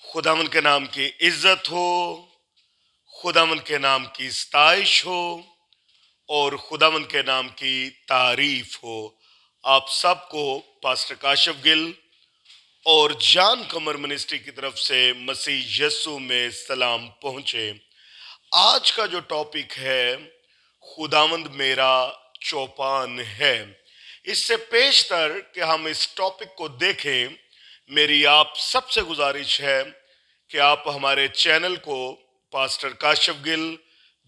खुदावंद के नाम की इज्जत हो, खुदावंद के नाम की स्तैश हो और खुदावंद के नाम की तारीफ हो। आप सबको पास्टर काशिफ गिल और जान कमर मिनिस्ट्री की तरफ से मसीह यस्सु में सलाम पहुंचे। आज का जो टॉपिक है, खुदावंद मेरा चौपान है। इससे पेशतर कि हम इस टॉपिक को देखें, मेरी आप सबसे गुजारिश है कि आप हमारे चैनल को पास्टर काशिफ गिल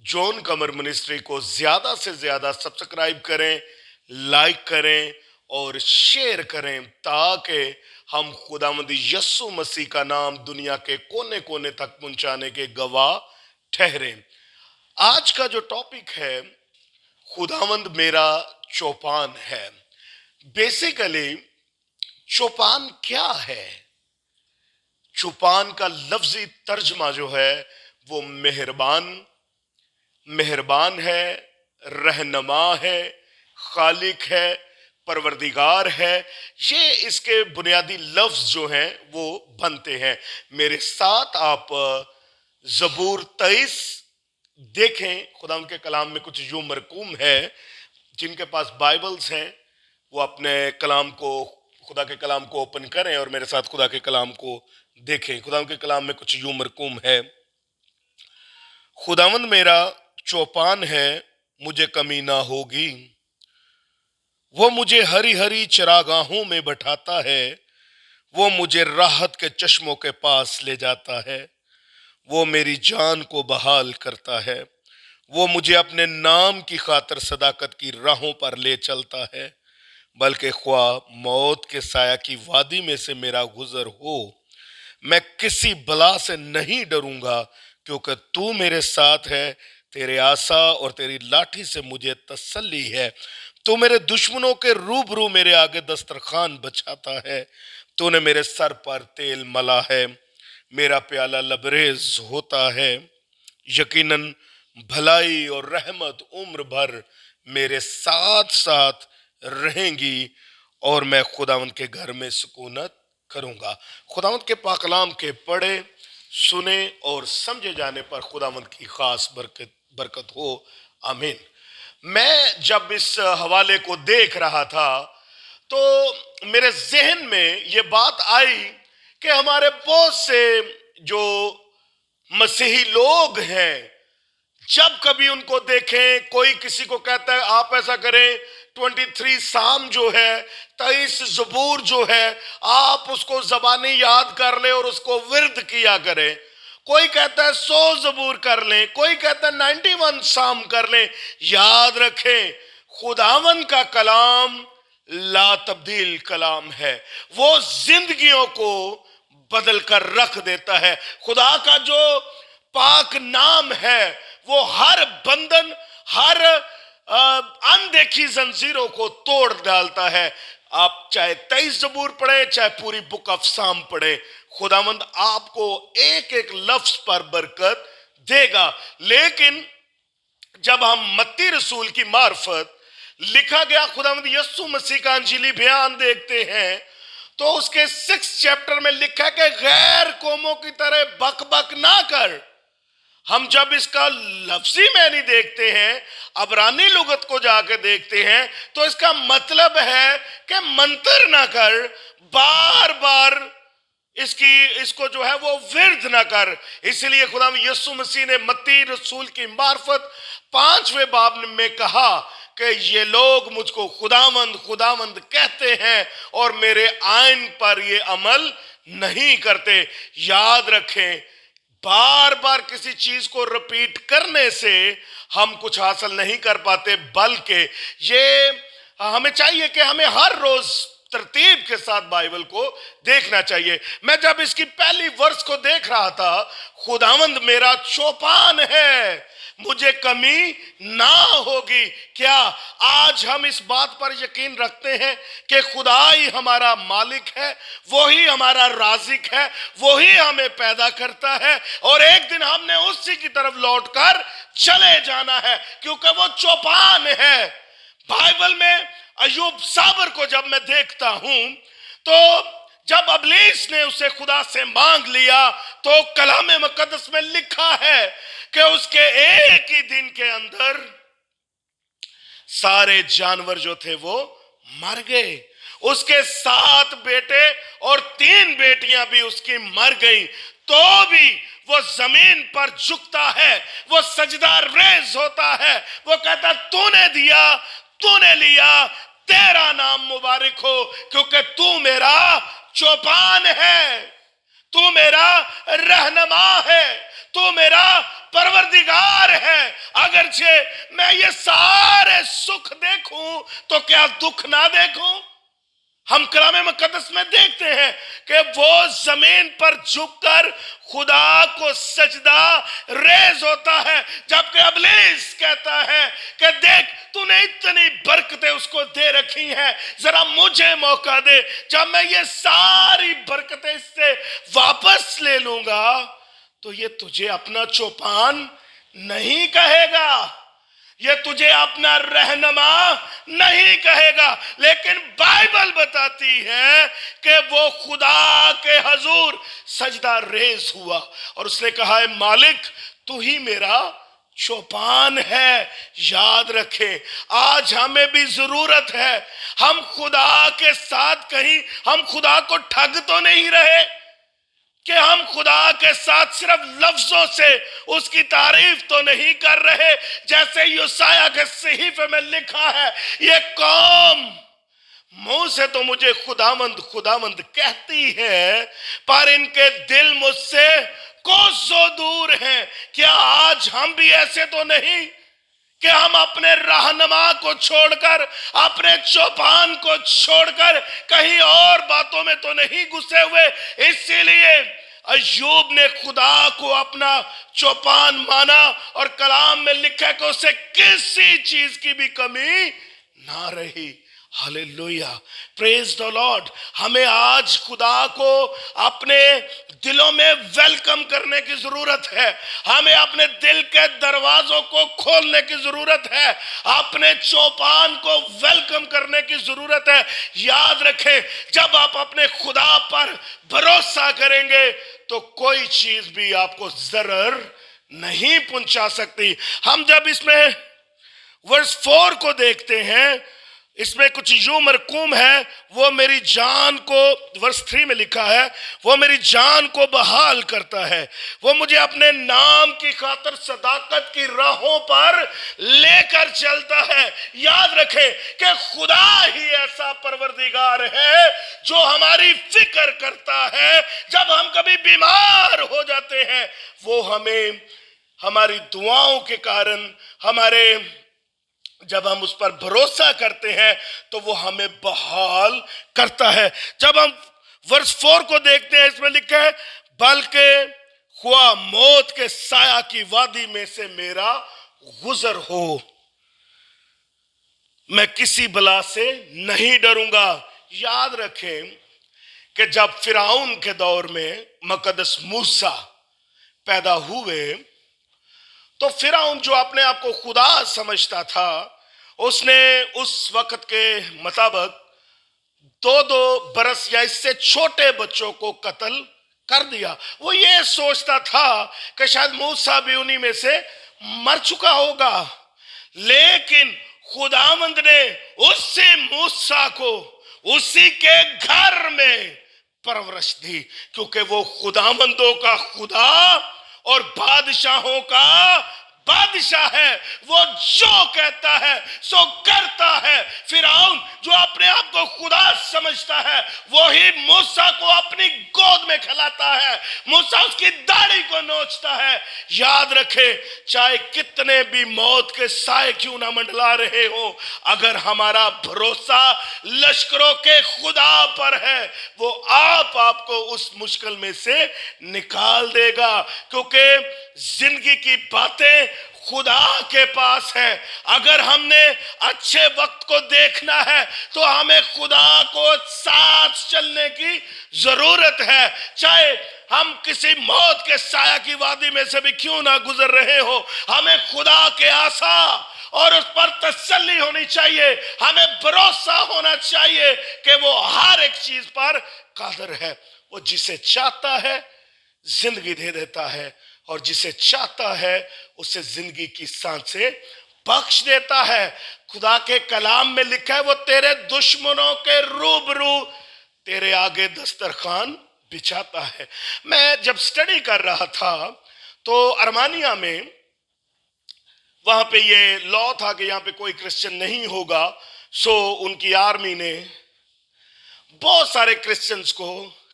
जॉन कमर मिनिस्ट्री को ज्यादा से ज्यादा सब्सक्राइब करें, लाइक करें और शेयर करें, ताकि हम खुदावंद यस्सु मसीह का नाम दुनिया के कोने कोने तक पहुंचाने के गवाह ठहरें। आज का जो टॉपिक है, खुदावंद मेरा चौपान है। बेसिकली चौपान क्या है? चौपान का लफ्जी तर्जमा जो है वो मेहरबान है, रहनमा है, खालिक है, परवरदिगार है। ये इसके बुनियादी लफ्ज जो हैं वो बनते हैं। मेरे साथ आप ज़बूर 23 देखें। खुदा के कलाम में कुछ यूं मरकूम है, जिनके पास बाइबल्स हैं वो अपने कलाम को, खुदा के कलाम को ओपन करें और मेरे साथ खुदा के कलाम को देखें। खुदा के कलाम में कुछ यूं मरकूम है, खुदावंद मेरा चौपान है, मुझे कमी ना होगी। वो मुझे हरी हरी चरागाहों में बैठाता है, वो मुझे राहत के चश्मों के पास ले जाता है। वो मेरी जान को बहाल करता है, वो मुझे अपने नाम की खातिर सदाकत की राहों पर ले चलता है। बल्कि ख्वाह मौत के साया की वादी में से मेरा गुजर हो, मैं किसी बला से नहीं डरूंगा, क्योंकि तू मेरे साथ है। तेरे आसा और तेरी लाठी से मुझे तसल्ली है। तू मेरे दुश्मनों के रूबरू मेरे आगे दस्तरखान बचाता है। तूने मेरे सर पर तेल मला है, मेरा प्याला लबरेज होता है। यकीनन भलाई और रहमत उम्र भर मेरे साथ साथ रहेंगी और मैं खुदावंद के घर में सुकूनत करूंगा। खुदावंद के पाकलाम के पढ़े, सुने और समझे जाने पर खुदावंद की खास बरकत हो। आमीन। मैं जब इस हवाले को देख रहा था तो मेरे जहन में ये बात आई कि हमारे बहुत से जो मसीही लोग हैं, जब कभी उनको देखें, कोई किसी को कहता है आप ऐसा करें, 23 साम जो है, 23 ज़बूर जो है, आप उसको ज़बानी याद कर लें और उसको विर्द किया करें। कोई कहता है 100 ज़बूर कर लें, कोई कहता है 91 साम कर लें। याद रखें, खुदावन का कलाम ला तब्दील कलाम है। वो जिंदगियों को बदल कर रख देता है। खुदा का जो पाक नाम है वो हर बंधन, हर अनदेखी जंजीरों को तोड़ डालता है। आप चाहे 23 ज़बूर पढ़े, चाहे पूरी बुक ऑफ साम पढ़े, खुदावंद आपको एक एक लफ्ज पर बरकत देगा। लेकिन जब हम मत्ती रसूल की मार्फत लिखा गया खुदावंद यस्सु मसीह का अंजीली बयान देखते हैं, तो उसके 6 चैप्टर में लिखा है कि गैर कौमों की तरह बक बक ना कर। हम जब इसका लफ्जी मैनी देखते हैं, अबरानी लुगत को जाके देखते हैं, तो इसका मतलब है कि मंतर ना कर, बार बार इसको जो है वो विर्द ना कर। इसलिए खुदा यीशु मसीह ने मत्ती रसूल की मार्फत 5वें बाब में कहा कि ये लोग मुझको खुदावंद खुदावंद कहते हैं और मेरे आइन पर ये अमल नहीं करते। याद रखें, बार बार किसी चीज को रिपीट करने से हम कुछ हासिल नहीं कर पाते, बल्कि ये हमें चाहिए कि हमें हर रोज तरतीब के साथ बाइबल को देखना चाहिए। मैं जब इसकी पहली वर्ष को देख रहा था, खुदावंद मेरा चौपान है, मुझे कमी ना होगी। क्या आज हम इस बात पर यकीन रखते हैं कि खुदा ही हमारा मालिक है, वो ही हमारा राज़िक है, वो ही हमें पैदा करता है और एक दिन हमने उसी की तरफ लौटकर चले जाना है, क्योंकि वो चौपान है। बाइबल में अय्यूब साबर को जब मैं देखता हूं तो जब अबलीस ने उसे खुदा से मांग लिया तो कलाम मुकद्दस में लिखा है कि उसके एक ही दिन के अंदर सारे जानवर जो थे वो मर गए। उसके 7 बेटे और 3 बेटियां भी उसकी मर गई, तो भी वो जमीन पर झुकता है, वो सजदा रेज होता है, वो कहता तूने दिया, तूने लिया, तेरा नाम मुबारक हो, क्योंकि तू मेरा चौपान है, तू मेरा रहनुमा है, तू मेरा परवरदिगार है। अगरचे मैं ये सारे सुख देखूं तो क्या दुख ना देखूं? हम कलाम मुकद्दस में देखते हैं कि वो जमीन पर झुककर खुदा को सजदा रेज होता है, जबकि इब्लीस कहता है कि देख तूने इतनी बरकतें उसको दे रखी हैं, जरा मुझे मौका दे, जब मैं ये सारी बरकतें इससे वापस ले लूंगा तो ये तुझे अपना चौपान नहीं कहेगा, ये तुझे अपना रहनुमा नहीं कहेगा। लेकिन बाइबल बताती है कि वो खुदा के हजूर सजदा रेज हुआ और उसने कहा है मालिक तू ही मेरा चौपान है। याद रखें, आज हमें भी जरूरत है, हम खुदा के साथ कहीं हम खुदा को ठग तो नहीं रहे कि हम खुदा के साथ सिर्फ लफ्जों से उसकी तारीफ तो नहीं कर रहे, जैसे यूसाया के सहीफे में लिखा है, ये कौम मुंह से तो मुझे खुदावंद खुदावंद कहती है, पर इनके दिल मुझसे कोसों दूर हैं। क्या आज हम भी ऐसे तो नहीं कि हम अपने रहनुमा को छोड़कर, अपने चौपान को छोड़कर कहीं और बातों में तो नहीं घुसे हुए? इसीलिए अय्यूब ने खुदा को अपना चौपान माना और कलाम में लिखा है कि उसे किसी चीज की भी कमी ना रही। Hallelujah, praise the Lord. हमें आज खुदा को अपने दिलों में वेलकम करने की जरूरत है, हमें अपने दिल के दरवाजों को खोलने की जरूरत है, अपने चौपान को वेलकम करने की जरूरत है। याद रखें, जब आप अपने खुदा पर भरोसा करेंगे तो कोई चीज भी आपको जरर नहीं पहुंचा सकती। हम जब इसमें वर्स 4 को देखते हैं, इसमें कुछ यूं मरकूम है, वो मेरी जान को, वर्स 3 में लिखा है, वो मेरी जान को बहाल करता है, वो मुझे अपने नाम की खातिर सदाकत की राहों पर लेकर चलता है। याद रखें कि खुदा ही ऐसा परवरदिगार है जो हमारी फिक्र करता है। जब हम कभी बीमार हो जाते हैं, वो हमें हमारी दुआओं के कारण, जब हम उस पर भरोसा करते हैं तो वो हमें बहाल करता है। जब हम वर्स 4 को देखते हैं, इसमें लिखा है, बल्कि खुआ मौत के साया की वादी में से मेरा गुजर हो, मैं किसी बला से नहीं डरूंगा। याद रखें कि जब फिरौन के दौर में मुकद्दस मूसा पैदा हुए तो फिरौन जो अपने आप को खुदा समझता था, उसने उस वक्त के मुताबिक 2-2 बरस या इससे छोटे बच्चों को कत्ल कर दिया। वो ये सोचता था कि शायद मूसा भी उन्हीं में से मर चुका होगा, लेकिन खुदावंद ने उसी मूसा को उसी के घर में परवरिश दी, क्योंकि वो खुदावंदों का खुदा और बादशाहों का बादशाह है। वो जो कहता है सो करता है। फिरौन जो अपने आप को खुदा समझता है, वो ही मूसा को अपनी गोद में खिलाता है, मूसा उसकी दाढ़ी को नोचता है। याद रखे, चाहे कितने भी मौत के साए क्यों ना मंडला रहे हो, अगर हमारा भरोसा लश्करों के खुदा पर है, वो आपको उस मुश्किल में से निकाल देगा, क्योंकि जिंदगी की बातें खुदा के पास है। अगर हमने अच्छे वक्त को देखना है तो हमें खुदा को साथ चलने की जरूरत है। चाहे हम किसी मौत के साया की वादी में से भी क्यों ना गुजर रहे हो, हमें खुदा के आशा और उस पर तसल्ली होनी चाहिए, हमें भरोसा होना चाहिए कि वो हर एक चीज पर कादर है, वो जिसे चाहता है जिंदगी दे देता है और जिसे चाहता है उसे जिंदगी की सांसें बख्श देता है। खुदा के कलाम में लिखा है वो तेरे दुश्मनों के रूबरू तेरे आगे दस्तरखान बिछाता है। मैं जब स्टडी कर रहा था तो अरमानिया में वहां पे ये लॉ था कि यहाँ पे कोई क्रिश्चियन नहीं होगा, सो उनकी आर्मी ने बहुत सारे क्रिश्चियंस को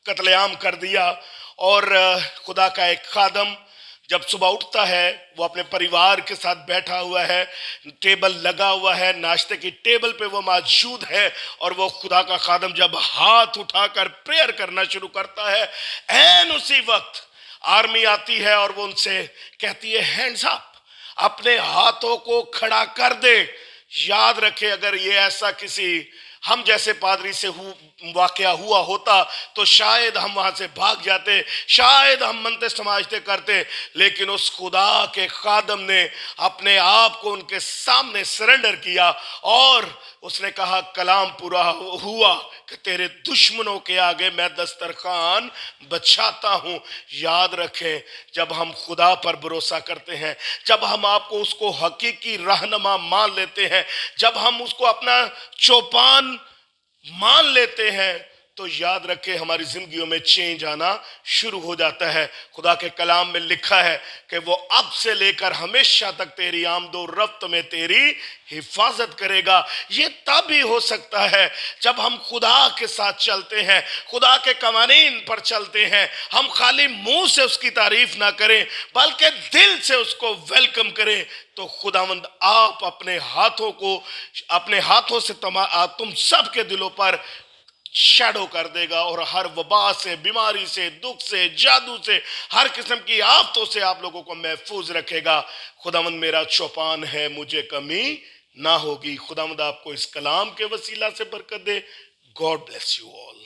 कत्लेआम कर दिया। और खुदा का एक खादम जब सुबह उठता है वो अपने परिवार के साथ बैठा हुआ है, टेबल लगा हुआ है, नाश्ते की टेबल पे वो मौजूद है, और वो खुदा का खादम जब हाथ उठाकर प्रेयर करना शुरू करता है, एन उसी वक्त आर्मी आती है और वो उनसे कहती है हैंड्स अप, अपने हाथों को खड़ा कर दे। याद रखे अगर ये ऐसा किसी हम जैसे पादरी से वाकया हुआ होता तो शायद हम वहां से भाग जाते, शायद हम मनते समाजते करते, लेकिन उस खुदा के खादम ने अपने आप को उनके सामने सरेंडर किया और उसने कहा कलाम पूरा हुआ कि तेरे दुश्मनों के आगे मैं दस्तरखान बचाता हूं। याद रखें जब हम खुदा पर भरोसा करते हैं, जब हम आपको उसको हकीकी रहनुमा मान लेते हैं, जब हम उसको अपना चौपान मान लेते हैं, तो याद रखें हमारी जिंदगियों में चेंज आना शुरू हो जाता है। खुदा के कलाम में लिखा है कि वो अब से लेकर हमेशा तक तेरी आमदो रफ्त में तेरी हिफाजत करेगा। ये तब ही हो सकता है जब हम खुदा के साथ चलते हैं, खुदा के कवानीन पर चलते हैं। हम खाली मुंह से उसकी तारीफ ना करें बल्कि दिल से उसको वेलकम करें, तो खुदावंद आप अपने हाथों से तुम सबके दिलों पर शैडो कर देगा और हर वबा से, बीमारी से, दुख से, जादू से, हर किस्म की आफतों से आप लोगों को महफूज रखेगा। खुदावंद मेरा चौपान है, मुझे कमी ना होगी। खुदावंद आपको इस कलाम के वसीला से बरकत दे। God bless you all.